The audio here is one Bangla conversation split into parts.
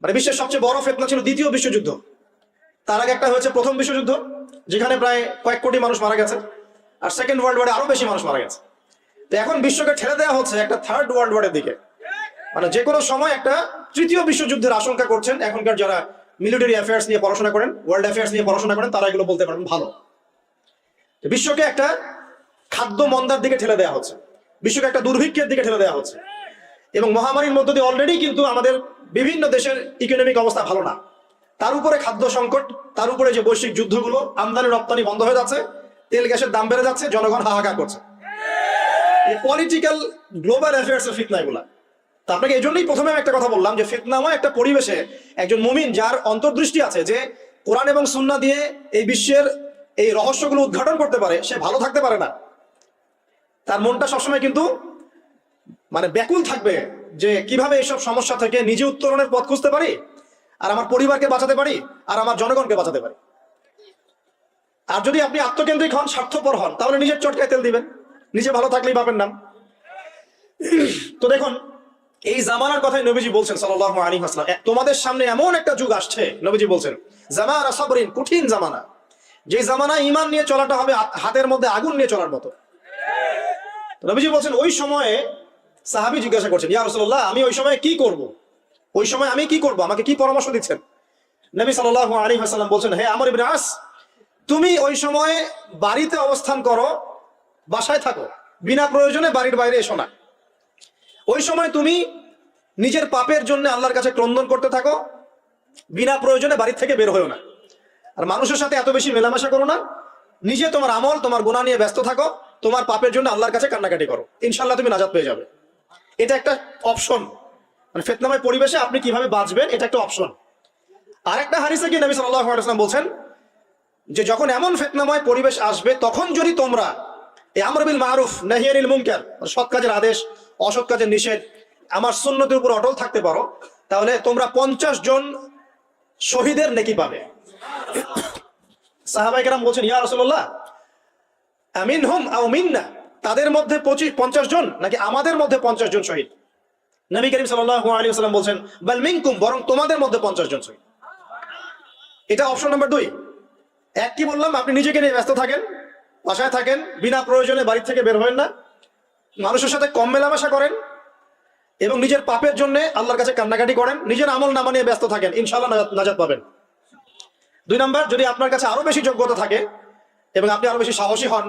মানে বিশ্বের সবচেয়ে বড় ফিতনা ছিল দ্বিতীয় বিশ্বযুদ্ধ। তার আগে একটা হয়েছে প্রথম বিশ্বযুদ্ধ, যেখানে প্রায় কয়েক কোটি মানুষ মারা গেছে, আর সেকেন্ড ওয়ার্ল্ড ওয়ারে আরো বেশি মানুষ মারা গেছে। তো এখন বিশ্বকে ঠেলে দেওয়া হচ্ছে একটা থার্ড ওয়ার্ল্ড ওয়ারের দিকে, মানে যে কোনো সময় একটা তৃতীয় বিশ্বযুদ্ধের আশঙ্কা করছেন। এখনকার যারা মিলিটারি অ্যাফেয়ার্স নিয়ে পড়াশোনা করেন, ওয়ার্ল্ড অ্যাফেয়ার্স নিয়ে পড়াশোনা করেন, তারা এগুলো বলতে পারবেন ভালো। বিশ্বকে একটা খাদ্য মন্দার দিকে ঠেলে দেওয়া হচ্ছে, বিশ্বকে একটা দুর্ভিক্ষের দিকে ঠেলে দেওয়া হচ্ছে, এবং মহামারীর মধ্য দিয়ে অলরেডি কিন্তু আমাদের বিভিন্ন দেশের ইকোনমিক অবস্থা ভালো না। তার উপরে খাদ্য সংকট, তার উপরে যে বৈশ্বিক যুদ্ধগুলো, আমদানি রপ্তানি বন্ধ হয়ে যাচ্ছে, তেল গ্যাসের দাম বেড়ে যাচ্ছে, জনগণ হাহাকার করছে। এই পলিটিক্যাল গ্লোবাল অ্যাফেয়ার্স এর ফিতনা এগুলা। তা আপনাকে এই জন্যই প্রথমে আমি একটা কথা বললাম যে ফিতনাময় একটা পরিবেশে একজন মুমিন যার অন্তর্দৃষ্টি আছে, যে কোরআন এবং সুন্নাহ দিয়ে এই বিশ্বের এই রহস্যগুলো উদ্ঘাটন করতে পারে, সে ভালো থাকতে পারে না। তার মনটা সবসময় কিন্তু মানে ব্যাকুল থাকবে যে কিভাবে এইসব সমস্যা থেকে নিজে উত্তরণের পথ খুঁজতে পারি, আর আমার পরিবারকে বাঁচাতে পারি, আর আমার জনগণকে বাঁচাতে পারি। আর যদি আপনি আত্মকেন্দ্রিক হন, স্বার্থপর হন, তাহলে নিজের চটকায় তেল দিবেন, নিজে ভালো থাকলেই বাপের নাম। তো দেখুন, এই জামানার কথাই নবীজি বলছেন সাল্লাল্লাহু আলাইহি ওয়াসাল্লাম, তোমাদের সামনে এমন একটা যুগ আসছে, নবীজি বলছেন জামানা সাবরিন, কঠিন জামানা, যে জামানা ঈমান নিয়ে চলাটা হবে হাতের মধ্যে আগুন নিয়ে চলার মতো। নবীজি বলছেন ওই সময়ে সাহাবী জিজ্ঞাসা করছেন, ইয়া রাসূলুল্লাহ, আমি ওই সময় কি করব? ওই সময় আমি কি করব? আমাকে কি পরামর্শ দিচ্ছেন? নবী সাল্লাল্লাহু আলাইহি ওয়াসাল্লাম বলছেন, হে আমর ইবনে আস, তুমি ওই সময় বাড়িতে অবস্থান করো, বাসায় থাকো, বিনা প্রয়োজনে বাড়ির বাইরে এসো না। ওই সময় তুমি নিজের পাপের জন্য আল্লাহর কাছে ক্রন্দন করতে থাকো, বিনা প্রয়োজনে বাড়ি থেকে বের হয়েও না। আর মানুষের সাথে এত বেশি মেলামেশা করো না, নিজে তোমার আমল, তোমার গুনাহ নিয়ে ব্যস্ত থাকো, তোমার পাপের জন্য আল্লাহর কাছে কান্নাকাটি করো, ইনশাআল্লাহ তুমি নাজাত পেয়ে যাবে। এটা একটা অপশন, মানে ফিতনাময় পরিবেশে আপনি কিভাবে বাঁচবেন, এটা একটা অপশন। আর একটা হাদিসে কি নবী সাল্লাল্লাহু আলাইহি ওয়াসাল্লাম বলছেন যে যখন এমন ফিতনাময় পরিবেশ আসবে, তখন যদি তোমরা এই আমর বিল মারুফ নাহি আনিল মুনকার, সৎ কাজের আদেশ, অসৎ কাজের নিষেধ, আমার সুন্নতের উপর অটল থাকতে পারো, তাহলে তোমরা 50 জন শহীদের নেকি পাবে। সাহাবায়ে কেরাম বলছেন, ইয়া রাসূলুল্লাহ, আমিনহুম আও মিন্না, তাদের মধ্যে 50 জন নাকি আমাদের মধ্যে 50 জন শহীদ? নবী করিম সাল্লাল্লাহু আলাইহি ওয়াসাল্লাম বলছেন, বাল মিনকুম, বরং তোমাদের মধ্যে 50 জন শহীদ। এটা অপশন নাম্বার 2। এক কি বললাম, আপনি নিজেকে নিয়ে ব্যস্ত থাকেন, বাসায় থাকেন, বিনা প্রয়োজনে বাড়ি থেকে বের হবেন না, মানুষের সাথে কম মেলামেশা করেন, এবং নিজের পাপের জন্য আল্লাহর কাছে কান্নাকাটি করেন, নিজের আমল নামা নিয়ে ব্যস্ত থাকেন, ইনশাআল্লাহ নাজাত পাবেন। 2 নাম্বার, যদি আপনার কাছে আরো বেশি যোগ্যতা থাকে এবং আপনি আরো বেশি সাহসী হন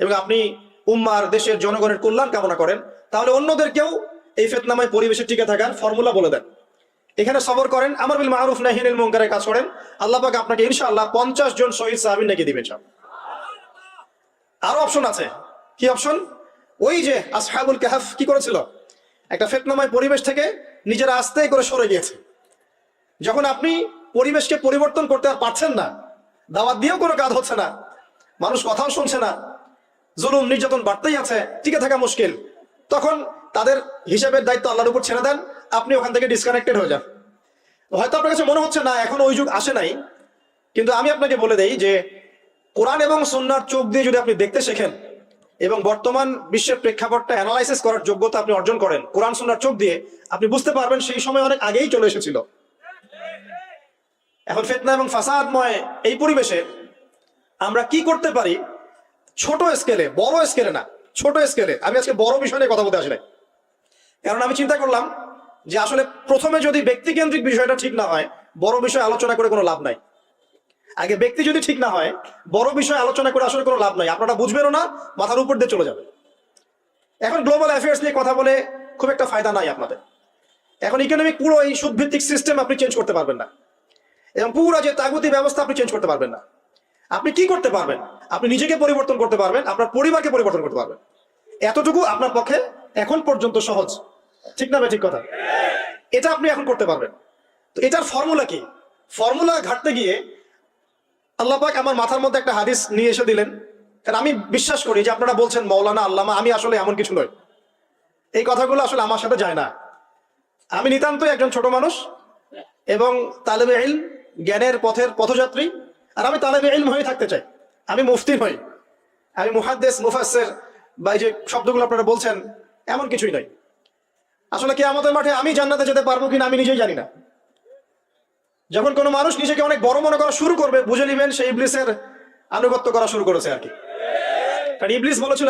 এবং আপনি উম্মার, দেশের জনগণের কল্যাণ কামনা করেন, তাহলে অন্যদেরকেও এই ফিতনাময় পরিবেশে টিকে থাকার ফর্মুলা বলে দেন। এখানে সবর করেন, আমর বিল মারুফ নাহি আনিল মুনকারের কাজ করেন, আল্লাহ পাক আপনাকে ইনশাআল্লাহ 50 জন শহীদ সাহাবী নাকি দিবেন। আরো অপশন আছে। কি অপশন? ওই যে আসহাবুল কাহফ কি করেছিল, একটা ফিতনাময় পরিবেশ থেকে নিজেরা আস্তে করে সরে গিয়েছে। যখন আপনি পরিবেশকে পরিবর্তন করতে আর পারছেন না, দাওয়াত দিয়েও কোনো কাজ হচ্ছে না, মানুষ কথাও শুনছে না, জুলুম নির্যাতন বাড়তেই আছে, টিকে থাকা মুশকিল, তখন তাদের হিসাবের দায়িত্ব আল্লাহর উপর ছেড়ে দেন, আপনি ওখান থেকে ডিসকানেক্টেড হয়ে যান। হয়তো আপনার কাছে মনে হচ্ছে না এখন ওই যুগ আসে নাই, কিন্তু আমি আপনাকে বলে দেই যে কোরআন এবং সুন্নাহর চোখ দিয়ে যদি আপনি দেখতে শেখেন এবং বর্তমান বিশ্বের প্রেক্ষাপটটা অ্যানালাইসিস করার যোগ্যতা আপনি অর্জন করেন কোরআন সুন্নাহর চোখ দিয়ে, আপনি বুঝতে পারবেন সেই সময় অনেক আগেই চলে এসেছিল। এখন ফিতনা এবং ফাসাদময় এই পরিবেশে আমরা কি করতে পারি, ছোট স্কেলে, বড় স্কেলে না, ছোট স্কেলে। আমি আজকে বড় বিষয় নিয়ে কথা বলতে আসি নাই, কারণ আমি চিন্তা করলাম যে আসলে প্রথমে যদি ব্যক্তিকেন্দ্রিক বিষয়টা ঠিক না হয়, বড় বিষয় আলোচনা করে কোনো লাভ নাই। আগে ব্যক্তি যদি ঠিক না হয়, বড় বিষয় আলোচনা করে আসলে কোনো লাভ নাই, আপনারা বুঝবেনও না, মাথার উপর দিয়ে চলে যাবে। এখন গ্লোবাল অ্যাফেয়ার্স নিয়ে কথা বলে খুব একটা ফায়দা নাই আপনাদের। এখন ইকোনমিক পুরো এই সুদভিত্তিক সিস্টেম আপনি চেঞ্জ করতে পারবেন না, এবং পুরো যে তাগুতি ব্যবস্থা আপনি চেঞ্জ করতে পারবেন না। আপনি কি করতে পারবেন? আপনি নিজেকে পরিবর্তন করতে পারবেন, আপনার পরিবারকে পরিবর্তন করতে পারবেন। এতটুকু আপনার পক্ষে এখন পর্যন্ত সহজ, ঠিক না ভাই? ঠিক কথা। এটা আপনি এখন করতে পারবেন। তো এটার ফর্মুলা কি? ফর্মুলা ঘাটতে গিয়ে আল্লাহ পাক আমার মাথার মধ্যে একটা হাদিস নিয়ে এসে দিলেন। কারণ আমি বিশ্বাস করি যে আপনারা বলছেন মৌলানা, আল্লামা, আমি আসলে এমন কিছু নই। এই কথাগুলো আসলে আমার সাথে যায় না। আমি নিতান্তই একজন ছোট মানুষ এবং তালেবে ইলম, জ্ঞানের পথের পথযাত্রী। আর আমি তালেবে ইলম হয়ে থাকতে চাই। আমি মুফতি নই, আমি মুহাদ্দিস, মুফাসসির বা এই যে শব্দগুলো আপনারা বলছেন, এমন কিছুই নয়। আসলে কিয়ামতের মাঠে আমি জান্নাতে যেতে পারবো কিনা আমি নিজেই জানি না। যখন কোনো মানুষ নিজেকে অনেক বড় মনে করা শুরু করবে, বুঝে নেবেন সে ইবলিসের আনুগত্য করা শুরু করেছে আর কি। কারণ ইবলিস বলেছিল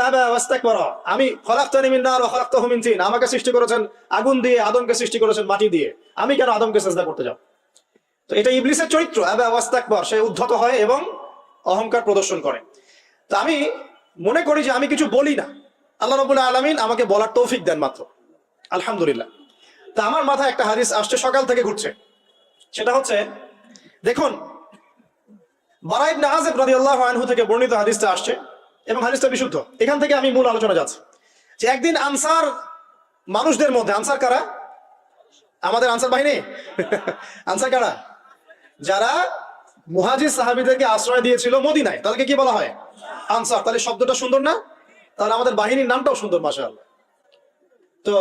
আমি খলাকতানি মিন নার ওয়া খলাকতাহু মিন তিন, আমাকে সৃষ্টি করেছেন আগুন দিয়ে, আদমকে সৃষ্টি করেছেন মাটি দিয়ে, আমি কেন আদমকে সিজদা করতে যাব? তো এটা ইবলিসের চরিত্র, আবা ওয়াস্তাকবার, সে উদ্ধত হয় এবং অহংকার প্রদর্শন করে। তো আমি মনে করি যে আমি কিছু বলি না, আল্লাহ রাব্বুল আলামিন আমাকে বলার তৌফিক দেন মাত্র, আলহামদুলিল্লাহ। তা আমার মাথায় একটা হাদিস আসছে, সকাল থেকে ঘুরছে। সেটা হচ্ছে, দেখুন, বারা ইবনে আযিব রাদিয়াল্লাহু আনহু থেকে বর্ণিত হাদিসটা আসছে এবং হাদিসটা বিশুদ্ধ। এখান থেকে আমি মূল আলোচনা যাচ্ছি যে একদিন আনসার মানুষদের মধ্যে, আনসার কারা? আমাদের আনসার বাহিনী। আনসার কারা? যারা মুহাজির সাহাবীদেরকে আশ্রয় দিয়েছিল মদিনায়, তাদেরকে কি বলা হয়? আনসার। তাহলে শব্দটা সুন্দর না? তাহলে আমাদের বাহিনীর নামটাও সুন্দর, মাশাআল্লাহ। তো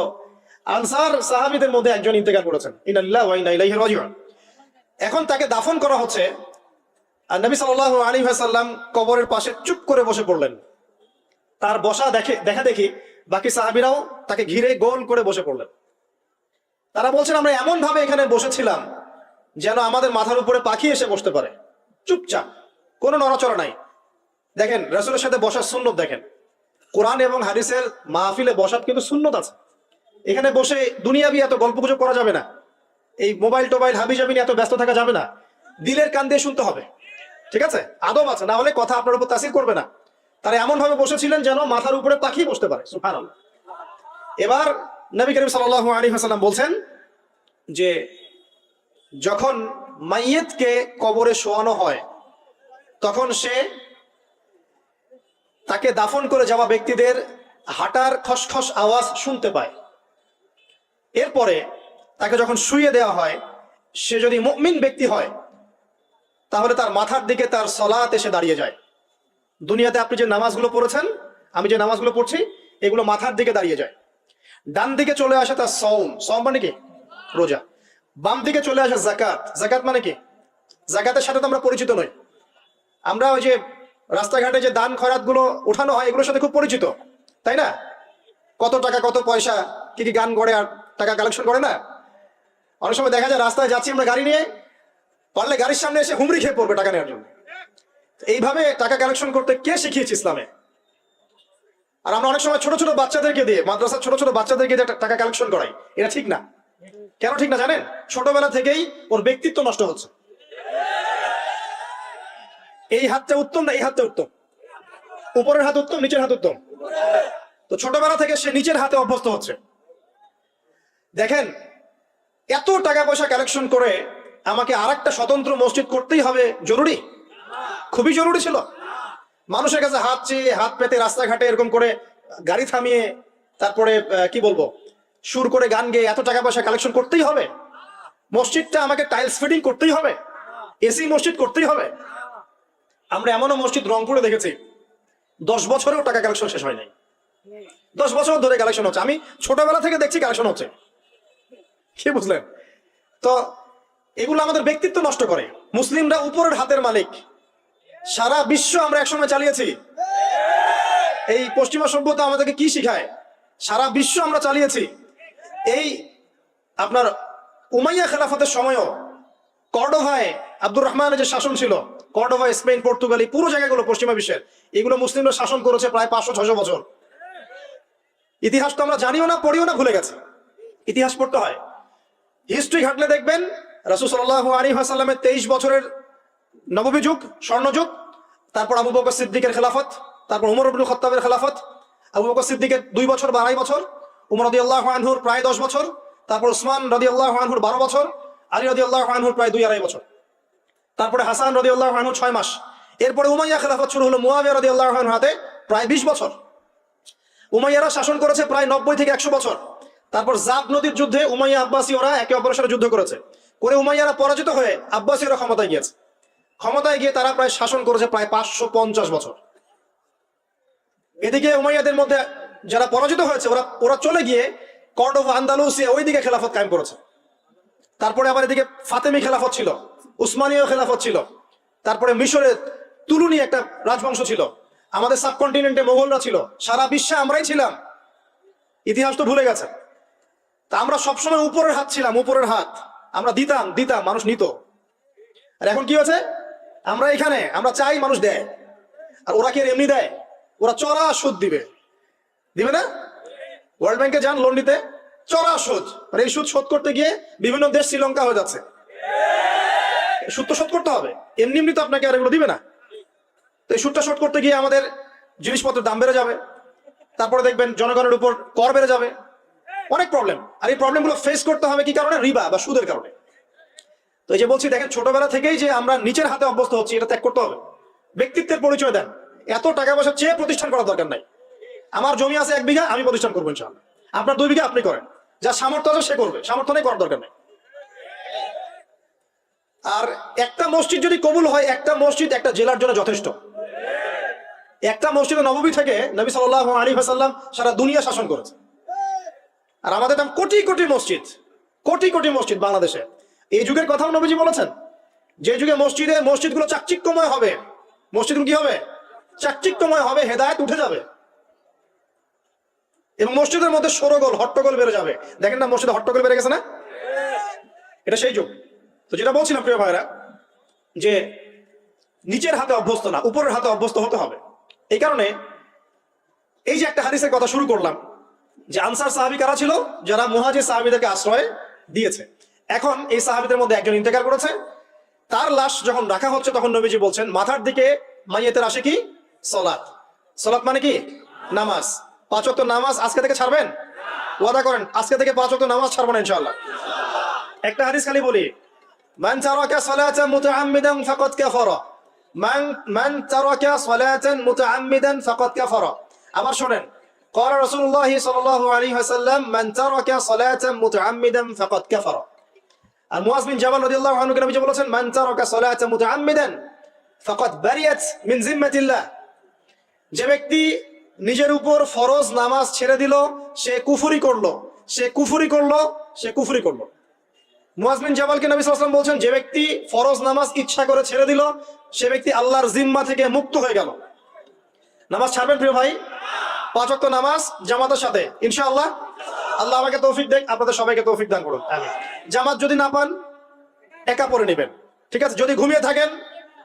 আনসার সাহাবীদের মধ্যে একজন ইন্তেকাল করেছেন, ইন্না লিল্লাহি ওয়া ইন্না ইলাইহি রাজিউন। এখন তাকে দাফন করা হচ্ছে, আর নবী সাল্লাল্লাহু আলাইহি ওয়াসাল্লাম কবরের পাশে চুপ করে বসে পড়লেন। তার বসা দেখা দেখি বাকি সাহাবীরাও তাকে ঘিরে গোল করে বসে পড়লেন। তারা বলছেন, আমরা এমন ভাবে এখানে বসেছিলাম যেন আমাদের মাথার উপরে পাখি এসে বসতে পারে, চুপচাপ, কোনো নড়াচড়া নাই। দেখেন রাসূলের সাথে বসার সুন্নত দেখেন, কোরআন এবং হাদিসের মাহফিলে বসার কিন্তু সুন্নত আছে। এখানে বসে দুনিয়াবি এত গল্পগুজব করা যাবে না, এই মোবাইল টোবাইল হাবিজাবি নিয়ে এত ব্যস্ত থাকা যাবে না, দিলের কান দিয়ে শুনতে হবে, ঠিক আছে? আদব আছে, না হলে কথা আপনার উপর তাসির করবে না। তারা এমন ভাবে বসেছিলেন যেন মাথার উপরে পাখি বসতে পারে, সুবহানাল্লাহ। এবার নবী করিম সাল্লাল্লাহু আলাইহি ওয়াসাল্লাম বলছেন যে যখন মাইয়িতকে কবরে শোয়ানো হয় তখন সে তাকে দাফন করে যাওয়া ব্যক্তিদের হাঁটার খসখস আওয়াজ শুনতে পায়। এরপরে তাকে যখন শুইয়ে দেওয়া হয়, সে যদি মুমিন ব্যক্তি হয় তাহলে তার মাথার দিকে তার সলাত এসে দাঁড়িয়ে যায়। দুনিয়াতে আপনি যে নামাজগুলো পড়েছেন, আমি যে নামাজগুলো পড়ছি, এগুলো মাথার দিকে দাঁড়িয়ে যায়। ডান দিকে চলে আসে তার সওম, সওম মানে কি? রোজা। বাম দিকে চলে আসে যাকাত, যাকাত মানে কি? যাকাতের সাথে তো আমরা পরিচিত নই। আমরা ওই যে রাস্তাঘাটে যে দান খয়রাত গুলো উঠানো হয়, এগুলোর সাথে খুব পরিচিত, তাই না? কত টাকা, কত পয়সা, কি কি গান করে আর টাকা কালেকশন করে না? অনেক সময় দেখা যায় রাস্তায় যাচ্ছি আমরা গাড়ি নিয়ে, পারলে গাড়ির সামনে এসে হুমড়ি খেয়ে পড়বে টাকা নেওয়ার জন্য। এইভাবে টাকা কালেকশন করতে কে শিখিয়েছে ইসলামে? আর আমরা অনেক সময় ছোট ছোট বাচ্চাদেরকে দিয়ে, মাদ্রাসার ছোট ছোট বাচ্চাদেরকে দিয়ে টাকা কালেকশন করাই, এটা ঠিক না। কেন ঠিক না জানেন? ছোটবেলা থেকেই ওর ব্যক্তিত্ব নষ্ট হচ্ছে। এই হাতটা উত্তম না এই হাতটা উত্তম? উপরের হাত উত্তম, নিচের হাত উত্তম? তো ছোটবেলা থেকে সে নিচের হাতে অভ্যস্ত হচ্ছে। দেখেন, এত টাকা পয়সা কালেকশন করে আমাকে আরেকটা স্বতন্ত্র মসজিদ করতেই হবে জরুরি? খুবই জরুরি ছিল? মানুষের কাছে হাত চেয়ে, হাত পেতে, রাস্তাঘাটে এরকম করে গাড়ি থামিয়ে, তারপরে কি বলবো, সুর করে গান গেয়ে এত টাকা পয়সা কালেকশন করতেই হবে? মসজিদটা আমাকে টাইলস ফিটিং করতেই হবে? এসি মসজিদ করতেই হবে? আমরা এমনও মসজিদ রংপুরে দেখেছি 10 বছরেও টাকা কালেকশন শেষ হয় নাই। 10 বছর ধরে কালেকশন হচ্ছে, আমি ছোটবেলা থেকে দেখছি কালেকশন হচ্ছে। কি বুঝলেন? তো এগুলো আমাদের ব্যক্তিত্ব নষ্ট করে। মুসলিমরা উপরের হাতের মালিক। সারা বিশ্ব আমরা একসময় চালিয়েছি। এই পশ্চিমা সভ্যতা আমাদেরকে কি শিখায়? সারা বিশ্ব আমরা চালিয়েছি। এই আপনার উমাইয়া খেলাফতের সময়ও কর্ডোভায় আব্দুর রহমানের যে শাসন ছিল, কর্ডোভায়, স্পেন, পর্তুগাল, পুরো জায়গাগুলো পশ্চিমা বিশ্বের, এগুলো মুসলিমরা শাসন করেছে প্রায় 500-600 বছর। ইতিহাস তো আমরা জানিও না, পড়িও না, ভুলে গেছে। ইতিহাস পড়তে হয়। হিস্ট্রি ঘাটলে দেখবেন রাসূল সাল্লাল্লাহু আলাইহি ওয়াসাল্লামের 23 বছরের নববী যুগ, স্বর্ণযুগ, তারপর আবু বকর সিদ্দিকের খেলাফত, তারপর উমর ইবনে খাত্তাবের খেলাফত, আবু বকর সিদ্দিকের 2 বছর বা 2.5 বছর, উমর রাদিয়াল্লাহু আনহুর প্রায় 10 বছর, তারপর উসমান রাদিয়াল্লাহু আনহুর 12 বছর, আলী রাদিয়াল্লাহু আনহুর প্রায় 2-2.5 বছর, তারপরে হাসান রাদিয়াল্লাহু আনহু 6 মাস। এরপরে উমাইয়া খেলাফত শুরু হলো মুয়াবিয়া রাদিয়াল্লাহু আনহুর হাতে, প্রায় 20 বছর। উমাইয়ারা শাসন করেছে প্রায় 90 থেকে 100 বছর। তারপর জাব নদীর যুদ্ধে উমাইয়া আব্বাসী ওরা একে অপরের সাথে যুদ্ধ করেছে, করে উমাইয়ারা পরাজিত হয়ে আব্বাসীরা ক্ষমতায় গিয়েছে। ক্ষমতায় গিয়ে তারা প্রায় শাসন করেছে প্রায় 550 বছর। এদিকে উমাইয়াদের মধ্যে যারা পরাজিত হয়েছে ওরা চলে গিয়ে কর্ডোভা, আন্দালুসিয়া, ওইদিকে খেলাফত কায়েম করেছে। তারপরে আবার এদিকে ফাতেমি খেলাফত ছিল, উসমানীয় খেলাফত ছিল, তারপরে মিশরে তুলুনি একটা রাজবংশ ছিল, আমাদের সাবকন্টিনেন্টে মোগলরা ছিল, সারা বিশ্বে আমরাই ছিলাম। ইতিহাস তো ভুলে গেছে। তা আমরা সবসময় উপরের হাত ছিলাম, উপরের হাত আমরা দিতাম, মানুষ নিত। আর এখন কি হচ্ছে, আমরা এখানে আমরা চাই মানুষ দেয়, আর ওরা কি আর এমনি দেয়? ওরা চড়া সুদ দিবে, দিবে না? ওয়ার্ল্ড ব্যাংকে যান লোন নিতে, চড়া সুদ, মানে এই সুদ শোধ করতে গিয়ে বিভিন্ন দেশ শ্রীলঙ্কা হয়ে যাচ্ছে। সুদ তো শোধ করতে হবে, এমনি এমনি তো আপনাকে আর এগুলো দিবে না। তো এই সুদটা শোধ করতে গিয়ে আমাদের জিনিসপত্রের দাম বেড়ে যাবে, তারপরে দেখবেন জনগণের উপর কর বেড়ে যাবে, অনেক প্রবলেম। আর এই প্রবলেমগুলো ফেস করতে হবে কি কারণে? রিবা বা সুদের কারণে। তো এই যে বলছি, দেখেন ছোটবেলা থেকেই যে আমরা নিচের হাতে অভ্যস্ত হচ্ছি, এটা ত্যাগ করতে হবে। ব্যক্তিত্বের পরিচয় দেন, এত টাকা পয়সা চেয়ে প্রতিষ্ঠান করার দরকার নাই। আমার জমি আছে 1 বিঘা, আমি প্রতিষ্ঠান করবো ইনশাআল্লাহ। আপনার 2 বিঘা, আপনি করেন। যা সামর্থ্য আছে সে করবে, সামর্থ্য নেই করার দরকার নেই। আর একটা মসজিদ যদি কবুল হয়, একটা মসজিদ একটা জেলার জন্য যথেষ্ট। একটা মসজিদে নববী থেকে নবী সাল্লাল্লাহু আলাইহি ওয়াসাল্লাম সারা দুনিয়া শাসন করেছে। আর আমাদের দাম কোটি কোটি মসজিদ, কোটি কোটি মসজিদ বাংলাদেশে। এই যুগের কথাও নবীজি বলেছেন, যে যুগে মসজিদগুলো চাকচিক্যময় হবে, মসজিদগুলো কি হবে? চাকচিক্যময় হবে, হেদায়েত উঠে যাবে, এবং মসজিদের মধ্যে শোরগোল হট্টগোল বেড়ে যাবে। দেখেন না মসজিদে হট্টগোল বেড়ে গেছে না? এটা সেই যুগ। তো যেটা বলছিলাম প্রিয় ভাইরা, যে নিচের হাতে অভ্যস্ত না, উপরের হাতে অভ্যস্ত হতে হবে। এই কারণে এই যে একটা হাদিসের কথা শুরু করলাম, যে আনসার সাহাবী কারা ছিল? যারা মুহাজির সাহাবীদেরকে আশ্রয় দিয়েছে। এখন এই সাহাবীদের মধ্যে একজন ইন্তেকাল করেছে, তার লাশ যখন রাখা হচ্ছে তখন নবীজি বলছেন, মাথার দিকে মাইয়েতের আসে কি? সালাত। সালাত মানে কি? নামাজ। 5 ওয়াক্ত নামাজ আজকে থেকে ছাড়বেন? ওয়াদা করেন আজকে থেকে 5 ওয়াক্ত নামাজ ছাড়বো না ইনশাআল্লাহ। একটা হাদিস খালি বলি, মান তারাকা সালাতান মুতাআম্মিদান ফাকাদ কাফারা, মান তারাকা সালাতান মুতাআম্মিদান ফাকাদ কাফারা। আবার শুনেন, قال رسول الله صلى الله عليه وسلم من ترك صلاة متعمدا فقد كفر। আর মুআজ বিন জাবাল রাদিয়াল্লাহু আনহু কে নবী বলেছেন, মান তারাকা সালাতান মুতাআম্মিদান ফাকাদ বারিয়াত মিন জিম্মাতিল্লাহ। যে ব্যক্তি নিজের উপর ফরজ নামাজ ছেড়ে দিল, সে কুফরি করলো, সে কুফরি করলো, সে কুফরি করলো। মুআজ বিন জাবালকে নবী সাল্লাল্লাহু আলাইহি ওয়াসাল্লাম বলছেন, যে ব্যক্তি ফরজ নামাজ ইচ্ছা করে ছেড়ে দিল, সে ব্যক্তি আল্লাহর জিম্মা থেকে মুক্ত হয়ে গেল। নামাজ ছাড়বেন প্রিয় ভাই? 5 ওয়াক্ত নামাজ জামাতের সাথে ইনশাআল্লাহ। আল্লাহ আমাকে তৌফিক দেন, আপনাদের সবাইকে তৌফিক দান করুন, আমিন। জামাত যদি না পান, একা পড়ে নেবেন, ঠিক আছে? যদি ঘুমিয়ে থাকেন,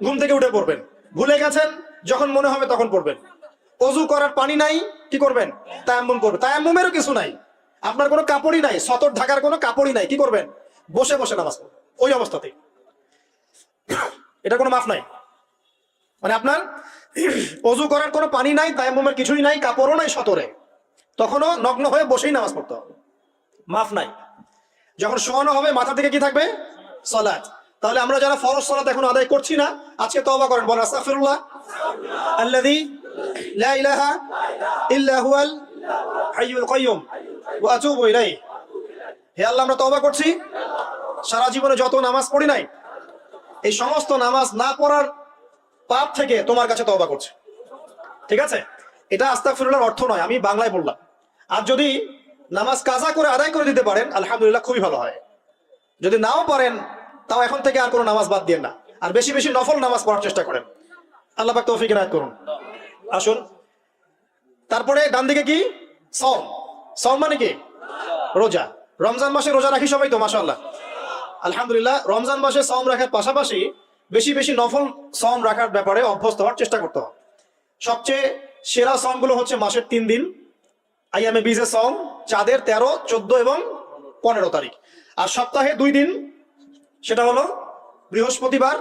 ঘুম থেকে উঠে পড়বেন। ভুলে গেছেন, যখন মনে হবে তখন পড়বেন। অজু করার পানি নাই, কি করবেন? তায়াম্মুম করবেন। তায়াম্মুমেরও কিছু নাই, আপনার কোনো কাপড়ই নাই, সতর ঢাকার কোনো কাপড়ই নাই, কি করবেন? বসে বসে নামাজ পড়বেন ওই অবস্থাতেই। এটা কোনো মাফ নাই, মানে আপনার অজু করার কোনো পানি নাই, তায়াম্মুমের কিছুই নাই, কাপড়ও নাই সতরে, তখনও নগ্ন হয়ে বসেই নামাজ পড়তে হবে, মাফ নাই। যখন শোয়ানো হবে মাথা থেকে কি থাকবে? সালাত। তাহলে আমরা যারা ফরজ সালাত এখন আদায় করছি না, আজকে তওবা করেন, বলেন আস্তাগফিরুল্লাহ আল্লাযী লা ইলাহা ইল্লা হুয়াল হাইয়ুল কাইয়্যুম ওয়া আতুবু ইলাইহি। হে আল্লাহ, আমরা তওবা করছি, সারা জীবনে যত নামাজ পড়ি নাই, এই সমস্ত নামাজ না পড়ার পাপ থেকে তোমার কাছে তওবা করছি। ঠিক আছে? এটা আস্তাগফিরুল্লাহর অর্থ নয়, আমি বাংলায় বললাম। আর যদি নামাজ কাজা করে আদায় করে দিতে পারেন, আলহামদুলিল্লাহ, খুবই ভালো হয়। যদি নাও পারেন, তাও এখন থেকে আর কোনো নামাজ বাদ দিয়ে না, আর বেশি বেশি নফল নামাজ পড়ার চেষ্টা করেন। আল্লাহ পাক তৌফিক এনায়েত করুন। আসুন, তারপরে ডান দিকে কি? সওম। সওম মানে কি? রোজা। রমজান মাসে রোজা রাখি সবাই তো, মাশাআল্লাহ, আলহামদুলিল্লাহ। রমজান মাসে সওম রাখার পাশাপাশি বেশি বেশি নফল সওম রাখার ব্যাপারে অভ্যস্ত হওয়ার চেষ্টা করতে হবে। সবচেয়ে সেরা সওমগুলো হচ্ছে মাসের 3 দিন, আইয়ামে বীজের সওম, চাঁদের 13, 14 এবং 15 তারিখ। আর সপ্তাহে 2 দিন, সেটা হলো বৃহস্পতিবার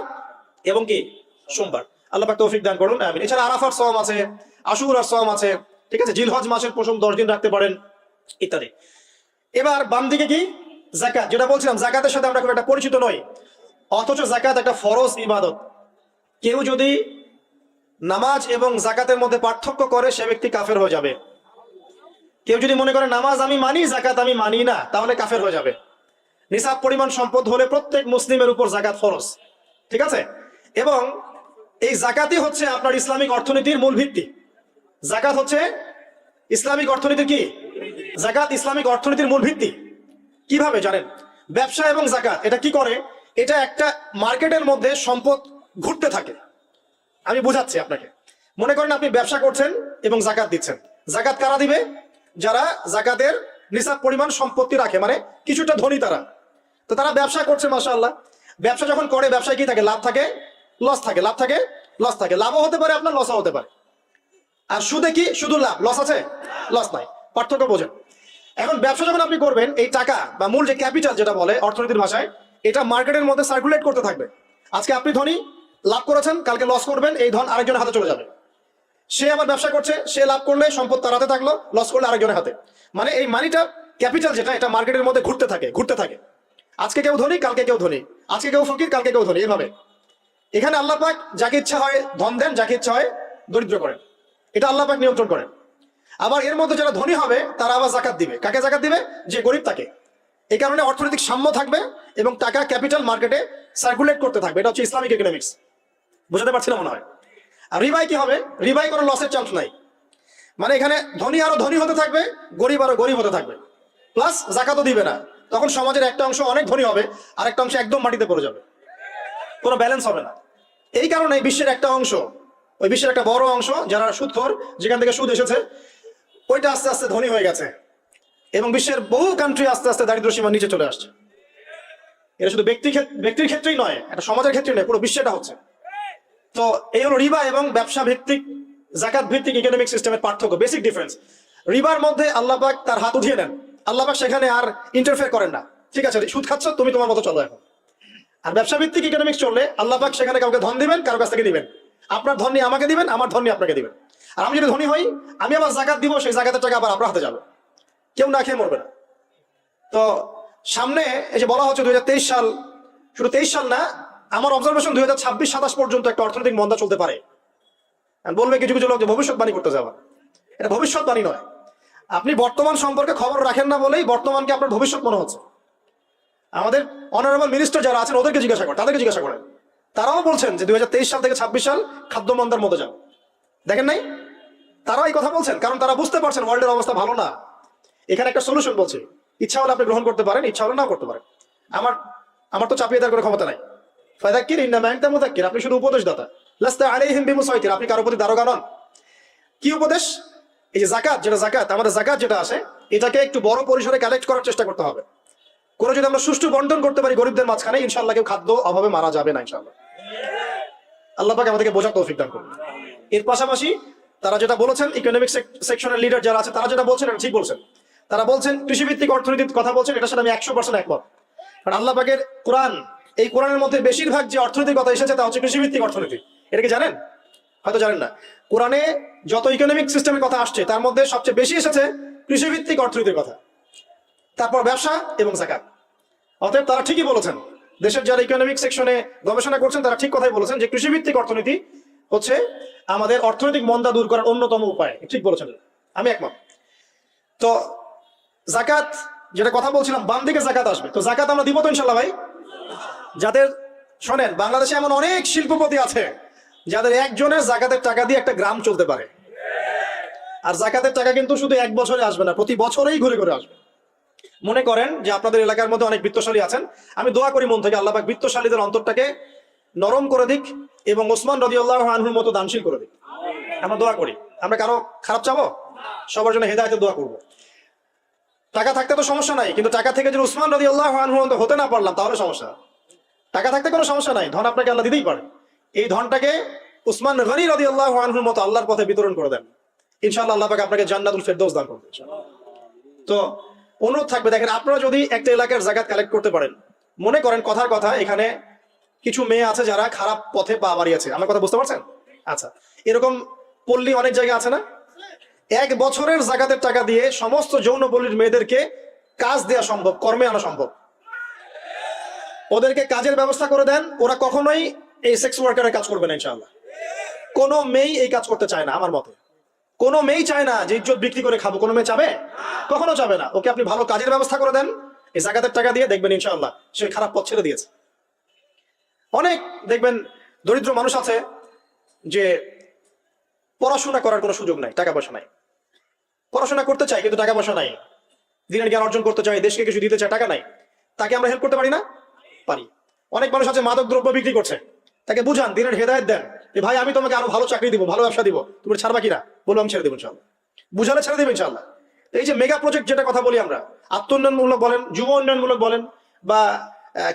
এবং কি? সোমবার। আল্লাহ পাক তৌফিক দান করুন, আমিন। এছাড়া আরাফার সওম আছে, আশুরার সওম আছে, ঠিক আছে? জিলহজ মাসের প্রথম 10 দিন রাখতে পারেন, ইত্যাদি। এবার বাম দিকে কি? যাকাত। যেটা বলছিলাম, যাকাতের সাথে আমরা খুব একটা পরিচিত নই, অথচ যাকাত একটা ফরজ ইবাদত। কেউ যদি নামাজ এবং যাকাতের মধ্যে পার্থক্য করে, সে ব্যক্তি কাফের হয়ে যাবে। কেউ যদি মনে করে নামাজ আমি মানি, যাকাত আমি মানি না, তাহলে কাফের হয়ে যাবে। নিসাব পরিমাণ সম্পদ হলে প্রত্যেক মুসলিমের উপর যাকাত ফরজ, ঠিক আছে? এবং এই যাকাতই হচ্ছে আপনার ইসলামিক অর্থনীতির মূল ভিত্তি। যাকাত হচ্ছে ইসলামিক অর্থনীতির কি? যাকাত ইসলামিক অর্থনীতির মূল ভিত্তি। কিভাবে জানেন? ব্যবসা এবং যাকাত এটা কি করে? এটা একটা মার্কেটের মধ্যে সম্পদ ঘুরতে থাকে। আমি বুঝাচ্ছি আপনাকে। মনে করেন আপনি ব্যবসা করছেন এবং যাকাত দিচ্ছেন। যাকাত কারা দিবে? যারা যাকাতের নিসাব পরিমাণ সম্পত্তি রাখে, মানে কিছুটা ধনী তারা। তো তারা ব্যবসা করছে, মাশাআল্লাহ। ব্যবসা যখন করে ব্যবসায় কি থাকে? লাভ থাকে, লস থাকে, লাভ থাকে, লস থাকে। লাভও হতে পারে আপনার, লসও হতে পারে। আর সুদে কি? শুধু লাভ, লস আছে? লস নাই। পার্থক্য বোঝেন। এখন ব্যবসা যখন আপনি করবেন, এই টাকা বা মূল যে ক্যাপিটাল যেটা বলে অর্থনীতির ভাষায়, এটা মার্কেটের মধ্যে সার্কুলেট করতে থাকবে। আজকে আপনি ধনী, লাভ করেছেন, কালকে লস করবেন, এই ধন আরেকজনের হাতে চলে যাবে। সে আবার ব্যবসা করছে, সে লাভ করলে সম্পদ তার হাতে থাকলো, লস করলে আরেকজনের হাতে। মানে এই মানিটা, ক্যাপিটাল যেটা, এটা মার্কেটের মধ্যে ঘুরতে থাকে, ঘুরতে থাকে। আজকে কেউ ধনী, কালকে কেউ ধনী, আজকে কেউ ফকির, কালকে কেউ ধনী, এভাবে। এখানে আল্লাহ পাক যাকে ইচ্ছা হয় ধন দেন, যাকে ইচ্ছা হয় দরিদ্র করেন। এটা আল্লাহ পাক নিয়ন্ত্রণ করেন। আবার এর মধ্যে যারা ধনী হবে তারা আবার জাকাত দিবে। কাকে জাকাত দিবে? যে গরিব তাকে। এই কারণে অর্থনৈতিক সাম্য থাকবে এবং টাকা, ক্যাপিটাল মার্কেটে সার্কুলেট করতে থাকবে। এটা হচ্ছে ইসলামিক ইকোনমিক্স। বুঝাতে পারছি না মনে হয়? আর রিবাই কি হবে? রিবাই কোনো লসের চান্স নাই। মানে এখানে ধনী আরো ধনী হতে থাকবে, গরিব আরো গরিব হতে থাকবে, প্লাস জাকাতও দিবে না। তখন সমাজের একটা অংশ অনেক ধনী হবে, আর একটা অংশ একদম মাটিতে পড়ে যাবে, কোনো ব্যালেন্স হবে না। এই কারণে বিশ্বের একটা অংশ, ওই বিশ্বের একটা বড় অংশ যারা সুদখোর, যেখান থেকে সুদ এসেছে, ওইটা আস্তে আস্তে ধনী হয়ে গেছে এবং বিশ্বের বহু কান্ট্রি আস্তে আস্তে দারিদ্র সীমার নিচে চলে আসছে। এটা শুধু ব্যক্তির ক্ষেত্রেই নয়, এটা সমাজের ক্ষেত্রে নয়, পুরো বিশ্বেটা হচ্ছে। তো এই হলো রিবা এবং ব্যবসা ভিত্তিক, জাকাত ভিত্তিক ইকোনমিক সিস্টেমের পার্থক্য, বেসিক ডিফারেন্স। রিবার মধ্যে আল্লাহ পাক তার হাত উঠিয়ে নেন, আল্লাহ পাক সেখানে আর ইন্টারফেয়ার করেন না। ঠিক আছে, সুদ খাচ্ছ, তুমি তোমার মতো চলো এখন। আর ব্যবসা ভিত্তিক ইকোনমিক্স চললে আল্লাহ পাক সেখানে কাউকে ধন দিবেন, কারো কাছ থেকে দিবেন। আপনার ধন নিয়ে আমাকে দিবেন, আমার ধন নিয়ে আপনাকে দিবেন। আর আমি যদি ধনী হই, আমি আবার জাকাত দিব, সেই জাকাতের টাকা আবার আপনার হাতে যাবে, কেউ না খেয়ে মরবে না। তো সামনে এই যে বলা হচ্ছে 2023 সাল, শুধু 23 সাল না, আমার অবজারভেশন 2026-27 পর্যন্ত একটা অর্থনৈতিক মন্দা চলতে পারে। বলবে কিছু কিছু লোক যে ভবিষ্যৎবাণী করতে যাওয়া, এটা ভবিষ্যৎবাণী নয়। আপনি বর্তমান সম্পর্কে খবর রাখেন না বলেই বর্তমানকে আপনার ভবিষ্যৎ মনে হচ্ছে। আমাদের অনারেবল মিনিস্টার যারা আছেন ওদেরকে জিজ্ঞাসা করেন, তাদেরকে জিজ্ঞাসা করেন, তারাও বলছেন যে 2023 সাল থেকে 26 সাল খাদ্য মন্দার মধ্যে যান। দেখেন নাই? তারাও এই কথা বলছেন, কারণ তারা বুঝতে পারছেন ওয়ার্ল্ডের অবস্থা ভালো না। এখানে একটা সলিউশন বলছে, ইচ্ছা হলে আপনি গ্রহণ করতে পারেন, ইচ্ছা হলে নাও করতে পারেন। আমার তো চাপিয়ে দেওয়ার কোনো ক্ষমতা নাই। ফাযাক্কির ইন্নামা আনতা মুযাক্কির, আপনি শুধু উপদেশদাতা। লাস্তা আলাইহিম বিমুসাইতির, আপনি কারো প্রতি দারোগা নন। কি উপদেশ? এই যে জাকাত, যেটা জাকাত, আমাদের জাকাত যেটা আসে, এটাকে একটু বড় পরিসরে কালেক্ট করার চেষ্টা করতে হবে। কোনো যদি আমরা সুষ্ঠু বন্টন করতে পারি গরিবদের মাঝখানে, ইনশাআল্লাহ কেউ খাদ্য অভাবে মারা যাবে না ইনশাআল্লাহ। আল্লাহ পাক আমাদেরকে বোঝার তৌফিক দান করুন। এর পাশাপাশি তারা যেটা বলেছেন, ইকোনমিক সেকশনের লিডার যারা আছে, তারা যেটা বলছেন এটা ঠিক বলছেন। তারা বলছেন কৃষিভিত্তিক অর্থনীতির কথা বলছেন, এটার সাথে আমি 100% একমত। কারণ আল্লাহ পাকের কোরআন, এই কোরআনের মধ্যে বেশিরভাগ যে অর্থনীতির কথা এসেছে তা হচ্ছে কৃষিভিত্তিক অর্থনীতি। এটা কি জানেন? হয়তো জানেন না। কোরআনে যত ইকোনমিক সিস্টেমের কথা আসছে তার মধ্যে সবচেয়ে বেশি এসেছে কৃষিভিত্তিক অর্থনীতির কথা, তারপর ব্যবসা এবং জাকাত। অতএব তারা ঠিকই বলেছেন, দেশের যারা ইকোনমিক সেকশনে গবেষণা করছেন তারা ঠিক কথাই বলেছেন যে কৃষিভিত্তিক অর্থনীতি হচ্ছে আমাদের অর্থনৈতিক মন্দা দূর করার অন্যতম উপায়। ঠিক বলেছেন, আমি একমত। তো জাকাত, যেটা কথা বলছিলাম, বাম দিকে জাকাত আসবে। তো জাকাত আমরা দিব তো ইনশাল্লাহ ভাই। যাদের, শোনেন, বাংলাদেশে এমন অনেক শিল্পপতি আছে যাদের একজনের জাকাতের টাকা দিয়ে একটা গ্রাম চলতে পারে। আর জাকাতের টাকা কিন্তু শুধু এক বছরে আসবে না, প্রতি বছরেই ঘুরে ঘুরে আসবে। মনে করেন যে আপনাদের এলাকার মধ্যে অনেক বিত্তশালী আছেন, আমি দোয়া করি মন থেকে আল্লাহ পাক বিত্তশালীদের অন্তরটাকে নরম করে দিক এবং ওসমান রাদিয়াল্লাহু আনহুর মতো দানশীল করে দিক। আমরা দোয়া করি, আমরা কারো খারাপ চাবো, সবার জন্য হেদায়েতের দোয়া করব। টাকা থাকতে তো সমস্যা নাই, কিন্তু টাকা থেকে যদি উসমান রাদিয়াল্লাহু আনহু হতে না পারলাম তাহলে সমস্যা। টাকা থাকতে কোনো সমস্যা নাই, ধন আপনাকে আল্লাহ দিতেই পারে। এই ধনটাকে উসমান গনি রাদিয়াল্লাহু আনহুর মতো আল্লাহর পথে বিতরণ করে দেন, ইনশাআল্লাহ আল্লাহ পাক আপনাকে জান্নাতুল ফেরদৌস দান করবেন। তো অনুরোধ থাকবে, দেখেন, আপনারা যদি একটা এলাকার জাকাত কালেক্ট করতে পারেন, মনে করেন কথার কথা এখানে কিছু মেয়ে আছে যারা খারাপ পথে পা বাড়িয়েছে, আমার কথা বুঝতে পারছেন? আচ্ছা, এরকম পল্লী অনেক জায়গায় আছে না? এক বছরের জাকাতের টাকা দিয়ে সমস্ত যৌনপল্লীর মেয়েদেরকে কাজ দেওয়া সম্ভব, কর্মে আনা সম্ভব। ওদেরকে কাজের ব্যবস্থা করে দেন, ওরা কখনোই এই সেক্স ওয়ার্কারের কাজ করবে না ইনশাআল্লাহ। কোনো মেয়ে এই কাজ করতে চায় না আমার মতে। কোনো মেয়ে চায় না যে ইজ্জত বিক্রি করে খাবো, কোনো মেয়ে চাবে? কখনো চাবে না। ওকে আপনি ভালো কাজের ব্যবস্থা করে দেন এই জাকাতের টাকা দিয়ে, দেখবেন ইনশাআল্লাহ সে খারাপ পথ ছেড়ে দিয়েছে। অনেক দেখবেন দরিদ্র মানুষ আছে যে পড়াশোনা করার কোনো সুযোগ নাই, টাকা পয়সা নাই, পড়াশোনা করতে চায় কিন্তু টাকা পয়সা নাই, দিনের জ্ঞান অর্জন করতে চায়, দেশকে কিছু দিতে চায়, টাকা নাই। তাকে আমরা হেল্প করতে পারি না? পারি। অনেক মানুষ আছে মাদক দ্রব্য বিক্রি করছে, তাকে বুঝান, দিনের হেদায়েত দেন যে ভাই আমি তোমাকে আরো ভালো চাকরি দিব, ভালো ব্যবসা দিব, তুমি ছাড়বা কিনা? বলবো আমি ছেড়ে দেবো ইনশাআল্লাহ। বুঝালে ছেড়ে দেবো ইনশাআল্লাহ। এই যে মেগা প্রজেক্ট যেটা কথা বলি আমরা, আত্ম উন্নয়নমূলক বলেন, যুব উন্নয়নমূলক বলেন, বা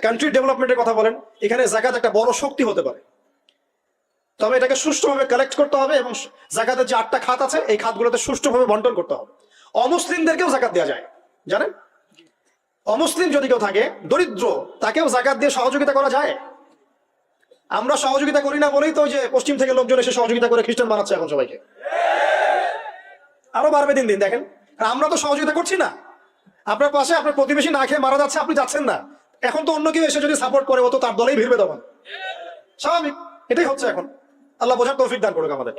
কান্ট্রি ডেভেলপমেন্টের কথা বলেন, এখানে জাকাত একটা বড় শক্তি হতে পারে। তবে এটাকে সুষ্ঠুভাবে কালেক্ট করতে হবে এবং জাকাতের যে 8টা খাত আছে এই খাতগুলোতে সুষ্ঠুভাবে বন্টন করতে হবে। অমুসলিমদেরকেও জাকাত দেওয়া যায়, জানেন? অমুসলিম যদি কেউ থাকে, দরিদ্র, তাকেও জাকাত দিয়ে সহযোগিতা করা যায়। আমরা সহযোগিতা করি না বলেই তো যে পশ্চিম থেকে লোকজন এসে সহযোগিতা করে খ্রিস্টান বানাচ্ছে এখন সবাইকে। আরো বাড়বে দিন দিন, দেখেন। আর আমরা তো সহযোগিতা করছি না। আপনার পাশে আপনার প্রতিবেশী না খেয়ে মারা যাচ্ছে, আপনি যাচ্ছেন না। এখন তো অন্য কেউ এসে যদি সাপোর্ট করে, ও তো তার দলেই ভিড়বে তখন। স্বাভাবিক, এটাই হচ্ছে এখন। আল্লাহ বোঝার তৌফিক দান করুক আমাদের।